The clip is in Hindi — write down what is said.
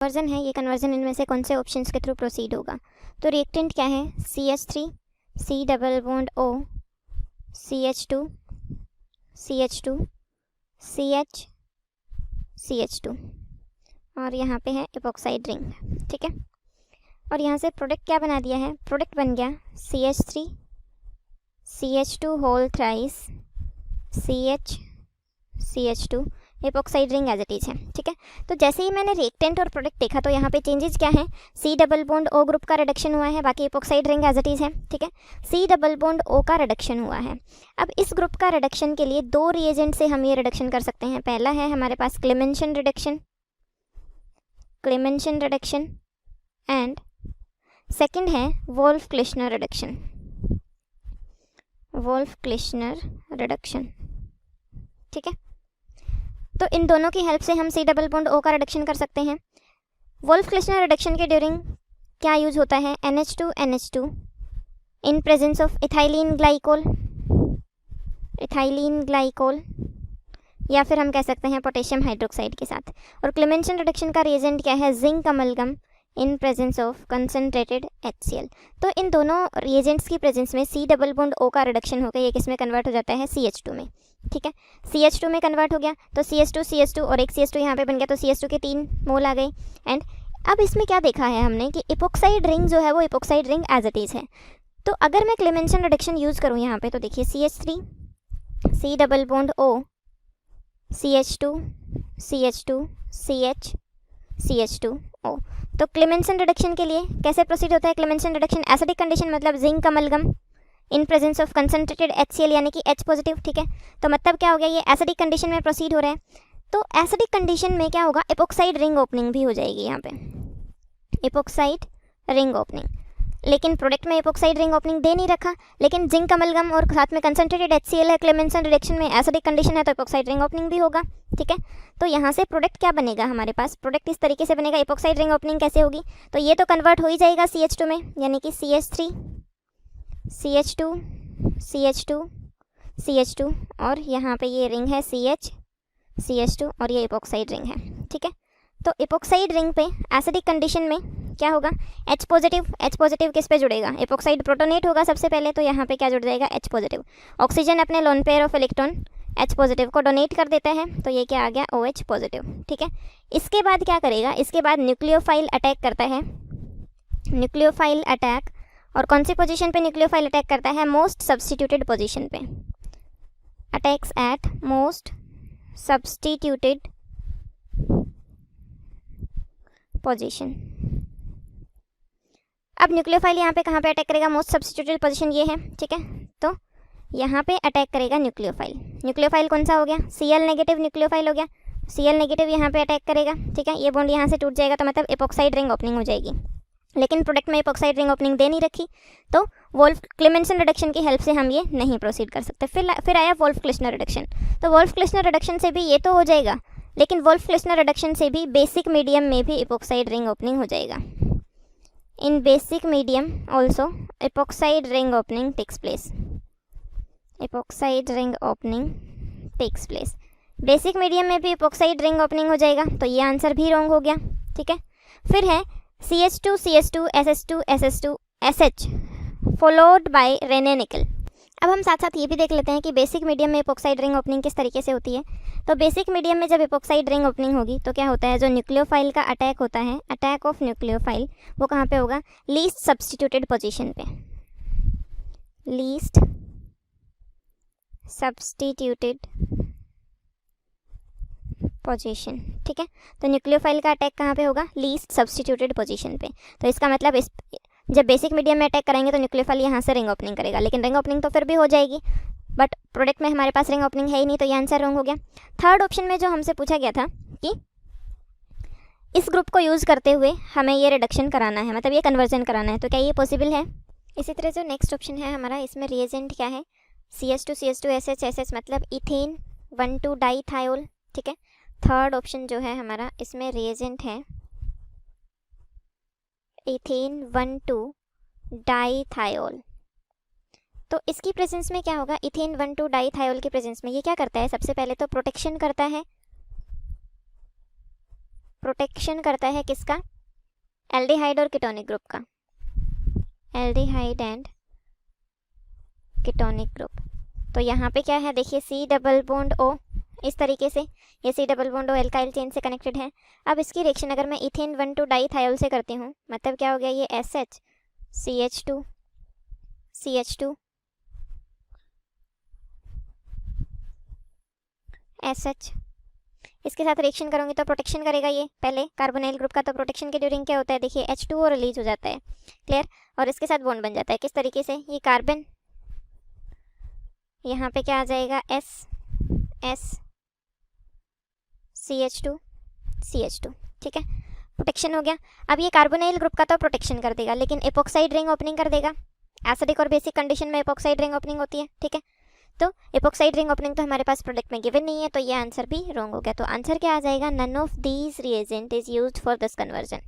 कन्वर्जन है, ये कन्वर्जन इनमें से कौन से ऑप्शंस के थ्रू प्रोसीड होगा? तो रिएक्टेंट क्या है? CH3 C double bond O CH2 CH2 CH CH2 और यहाँ पे है इपोक्साइड रिंग, ठीक है। और यहाँ से प्रोडक्ट क्या बना दिया है? प्रोडक्ट बन गया CH3 CH2 whole thrice CH CH2 epoxide ring as it is है, ठीक है। तो जैसे ही मैंने रिएक्टेंट और प्रोडक्ट देखा तो यहाँ पे चेंजेस क्या है? C double bond O group का रिडक्शन हुआ है, बाकी epoxide ring as it is है, ठीक है। C डबल बॉन्ड O का रिडक्शन हुआ है। अब इस ग्रुप का रिडक्शन के लिए दो रिएजेंट से हम ये रिडक्शन कर सकते हैं। पहला है हमारे पास क्लेमेंशन रिडक्शन एंड सेकेंड है वोल्फ-क्लिश्नर रिडक्शन, ठीक है। तो इन दोनों की हेल्प से हम C डबल बॉन्ड O का रिडक्शन कर सकते हैं। वोल्फ-क्लिश्नर रिडक्शन के ड्यूरिंग क्या यूज होता है? NH2 in presence of ethylene glycol या फिर हम कह सकते हैं पोटेशियम हाइड्रोक्साइड के साथ। और क्लेमेंशन रिडक्शन का रिएजेंट क्या है? Zinc amalgam in presence of concentrated HCl। तो इन दोनों रिएजेंट्स की प्रेजेंस में C डबल बॉन्ड O का रिडक्शन होकर ये किसमें कन्वर्ट हो जाता है? CH2 में, ठीक है। CH2 में कन्वर्ट हो गया तो CH2 और एक CH2 यहाँ पे बन गया, तो CH2 के 3 मोल आ गए। एंड अब इसमें क्या देखा है हमने कि इपोक्साइड रिंग जो है वो epoxide ring as it is है। तो अगर मैं क्लेमेंशन रिडक्शन यूज़ करूँ यहाँ पे तो देखिए CH3 C double bond O CH2 CH2 O। तो क्लेमेंशन रिडक्शन के लिए कैसे प्रोसीड होता है? क्लेमेंशन रिडक्शन एसिडिक कंडीशन मतलब zinc amalgam in presence of concentrated HCl यानी कि H पॉजिटिव, ठीक है। तो मतलब क्या हो गया? ये एसिडिक कंडीशन में प्रोसीड हो रहा है। तो एसिडिक कंडीशन में क्या होगा? इपोक्साइड रिंग ओपनिंग भी हो जाएगी यहाँ पे, इपोक्साइड रिंग ओपनिंग। लेकिन प्रोडक्ट में इपोक्साइड रिंग ओपनिंग दे नहीं रखा, लेकिन जिंक अमलगम और साथ में कंसनट्रेटेड HCl है, क्लेमेंशन रिडक्शन में एसिडिक कंडीशन है तो इपोक्साइड रिंग ओपनिंग भी होगा, ठीक है। तो यहाँ से प्रोडक्ट क्या बनेगा हमारे पास? प्रोडक्ट इस तरीके से बनेगा। इपोक्साइड रिंग ओपनिंग कैसे होगी? तो ये तो कन्वर्ट हो ही जाएगा CH2 में, यानी कि CH3 CH2 और यहाँ पे ये रिंग है CH2 और ये इपोक्साइड रिंग है, ठीक है। तो इपोक्साइड रिंग पे एसिडिक कंडीशन में क्या होगा? H पॉजिटिव किस पे जुड़ेगा? इपोक्साइड प्रोटोनेट होगा सबसे पहले, तो यहाँ पे क्या जुड़ जाएगा? H positive. ऑक्सीजन अपने lone pair of electron H positive को डोनेट कर देता है, तो ये क्या आ गया? OH पॉजिटिव, ठीक है। इसके बाद क्या करेगा? इसके बाद न्यूक्लियोफाइल अटैक करता है, न्यूक्लियोफाइल अटैक। और कौन सी पोजीशन पे न्यूक्लियोफाइल अटैक करता है? मोस्ट सब्स्टिट्यूटेड पोजीशन पे, attacks at most substituted position. अब न्यूक्लियोफाइल यहाँ पे कहाँ पे अटैक करेगा? मोस्ट सब्स्टिट्यूटेड पोजीशन ये है, ठीक है। तो यहाँ पे अटैक करेगा न्यूक्लियोफाइल कौन सा हो गया? Cl नेगेटिव न्यूक्लियोफाइल हो गया। Cl नेगेटिव यहाँ पे अटैक करेगा, ठीक है। ये बॉन्ड यहाँ से टूट जाएगा तो मतलब इपोक्साइड रिंग ओपनिंग हो जाएगी। लेकिन प्रोडक्ट में इपोक्साइड रिंग ओपनिंग दे नहीं रखी, तो वोल्फ-क्लेमेंसन रिडक्शन की हेल्प से हम ये नहीं प्रोसीड कर सकते। फिर आया वोल्फ-क्लिश्नर रिडक्शन। तो वोल्फ-क्लिश्नर रिडक्शन से भी ये तो हो जाएगा, लेकिन वोल्फ-क्लिश्नर रिडक्शन से भी बेसिक मीडियम में भी इपोक्साइड रिंग ओपनिंग हो जाएगा। In basic medium also epoxide ring opening takes place. Epoxide ring opening takes place. Basic medium में भी इपोक्साइड रिंग ओपनिंग हो जाएगा, तो ये आंसर भी रॉन्ग हो गया, ठीक है। फिर है CH2 SS2 SH followed by Renee निकल। अब हम साथ साथ ये भी देख लेते हैं कि बेसिक मीडियम में इपोक्साइड रिंग ओपनिंग किस तरीके से होती है। तो बेसिक मीडियम में जब इपोक्साइड रिंग ओपनिंग होगी तो क्या होता है? जो न्यूक्लियोफाइल का अटैक होता है, अटैक ऑफ न्यूक्लियोफाइल, वो कहाँ पे होगा? लीस्ट सब्स्टिट्यूटेड पोजीशन पे, लीस्ट सब्स्टिट्यूटेड पोजीशन, ठीक है। तो न्यूक्लियोफाइल का अटैक कहाँ पे होगा? लीस्ट सब्स्टिट्यूटेड पोजीशन पे। तो इसका मतलब जब बेसिक मीडियम में अटैक करेंगे तो न्यूक्लियोफाइल यहाँ से रिंग ओपनिंग करेगा, लेकिन रिंग ओपनिंग तो फिर भी हो जाएगी, बट प्रोडक्ट में हमारे पास रिंग ओपनिंग है ही नहीं, तो ये आंसर रॉन्ग हो गया। थर्ड ऑप्शन में जो हमसे पूछा गया था कि इस ग्रुप को यूज़ करते हुए हमें ये रिडक्शन कराना है, मतलब ये कन्वर्जन कराना है, तो क्या ये पॉसिबल है? इसी तरह जो नेक्स्ट ऑप्शन है हमारा, इसमें रिएजेंट क्या है? CH2 SH मतलब इथेन 1,2 डाईथायोल, ठीक है। थर्ड ऑप्शन जो है हमारा, इसमें रिएजेंट है इथेन 1,2 डाईथायोल। तो इसकी प्रेजेंस में क्या होगा? इथेन 1,2 डाईथायोल की प्रेजेंस में ये क्या करता है? सबसे पहले तो प्रोटेक्शन करता है प्रोटेक्शन करता है किसका, एल्डिहाइड और कीटोनिक ग्रुप का, एल्डिहाइड एंड कीटोनिक ग्रुप। तो यहाँ पे क्या है देखिए, C डबल बॉन्ड O, इस तरीके से ये C double bond O alkyl chain से कनेक्टेड है। अब इसकी रिएक्शन अगर मैं इथेन 1,2 डाईथायोल से करती हूँ, मतलब क्या हो गया, ये SH CH2 CH2 SH, इसके साथ रिएक्शन करूँगी तो प्रोटेक्शन करेगा ये पहले कार्बोनाइल ग्रुप का। तो प्रोटेक्शन के ड्यूरिंग क्या होता है देखिए, H2O रिलीज हो जाता है, क्लियर, और इसके साथ बॉन्ड बन जाता है किस तरीके से, ये कार्बन यहाँ पे क्या आ जाएगा, S CH2 CH2, ठीक है, प्रोटेक्शन हो गया। अब ये कार्बोनाइल ग्रुप का तो प्रोटेक्शन कर देगा, लेकिन एपोक्साइड रिंग ओपनिंग कर देगा। एसिडिक और बेसिक कंडीशन में एपोक्साइड रिंग ओपनिंग होती है, ठीक है। तो एपोक्साइड रिंग ओपनिंग तो हमारे पास प्रोडक्ट में गिवन नहीं है, तो ये आंसर भी रॉन्ग हो गया। तो आंसर क्या आ जाएगा, none of these reagent is used for this conversion.